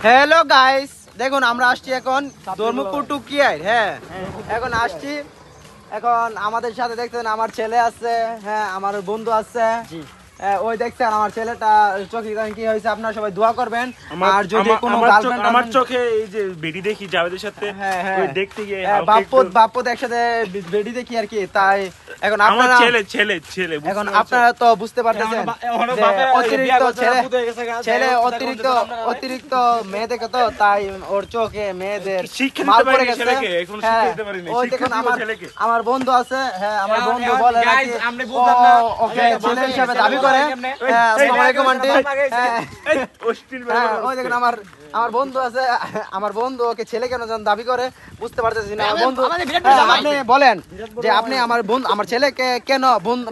Hello guys, দেখুন আমরা আসছি এখন ধর্মপুর টু কিয়ার। হ্যাঁ, এখন আসছি। এখন আমাদের সাথে দেখছেন আমার ছেলে আছে, হ্যাঁ আমার বন্ধু আছে। ওই দেখছেন আমার ছেলেটা চোখে কি হয়েছে, আপনারা সবাই দোয়া করবেন। আর যদি কোনো গার্লফ্রেন্ড আমার চোখে এই যে বেডি দেখি জাভেদের সাথে ওই দেখতে গিয়ে বাপ্পত একসাথে বেডি দেখি আর কি, তাই এখন আমার আপনারা ছেলে এখন আপনারা তো বুঝতে পারতেছেন অতিরিক্ত ছেলে অতিরিক্ত মেয়ে দেখে তো, তাই ওর চোখে মেয়েদের মাল পড়ে গেছে। ওই দেখুন আমার বন্ধু আছে, হ্যাঁ আমার বন্ধু বলে ওকে ছেলে হিসাবে দাবি করে। আসসালামু আলাইকুম আন্টি। ওই দেখুন আমার বন্ধু আছে, আমার বন্ধু ওকে ছেলে কেন যেন দাবি করে বুঝতে পারতেছি না। বন্ধু আপনি বলেন যে আপনি আমার বন্ধু আমার ছেলেকে কেন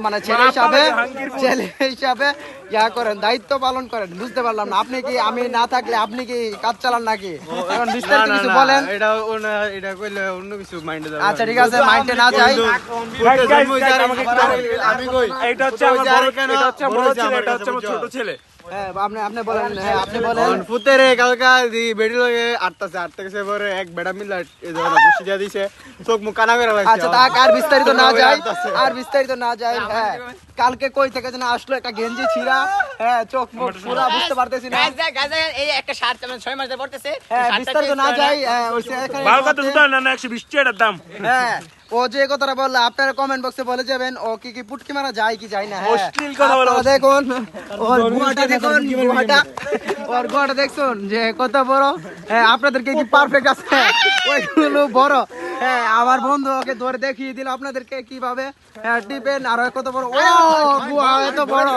মানে ছেলে হিসাবে ইয়া করেন, দায়িত্ব পালন করেন, বুঝতে পারলাম না। আপনি কি আমি না থাকলে আপনি কি কাজ চালান নাকি? এখন বিস্তারিত কিছু বলেন। এটা কইলে অন্য কিছু মাইন্ডে যাবে। আচ্ছা ঠিক আছে, মাইন্ডে না যাই। আমি কই এটা হচ্ছে আমার বড়, এটা হচ্ছে বড় ছেলে, এটা হচ্ছে আমার ছোট ছেলে। হ্যাঁ আপনি বলেন, হ্যাঁ আপনি বলেন। ফুতেরে কালকা দি বেডি লগে আটটা গেছে পরে এক বেড়া মিলা এই ধরে বসে দিয়া দিছে, চোখ মুখ কানা করে লাগছে। আচ্ছা আর বিস্তারিত না যাই। হ্যাঁ কালকে কই থেকে যেন আসলো একটা গেঞ্জি ছিঁড়া, হ্যাঁ চোখ মুখ পুরো বুঝতে পারতেছি না। এই একটা শার্ট 6 মাস ধরে পড়তেছে। হ্যাঁ বিস্তারিত না যাই। ভালো কথা তো না 120 টাকার দাম। হ্যাঁ ও যে কথাটা বললো আপনারা কমেন্ট বক্সে বলে যাবেন, ও কি পুটকি মারা যায় কি যায় না। অশ্লীল কথা বলে। দেখুন ওর গুহাটা দেখুন, ওর গুহাটা দেখুন যে কত বড়। হ্যাঁ আপনাদেরকে কি পারফেক্ট আছে ওইগুলো বড়। হ্যাঁ আমার বন্ধু ওকে ধরে দেখিয়ে দিল আপনাদেরকে কিভাবে টিপেন, আর কত বড় ও গুহা এত বড়।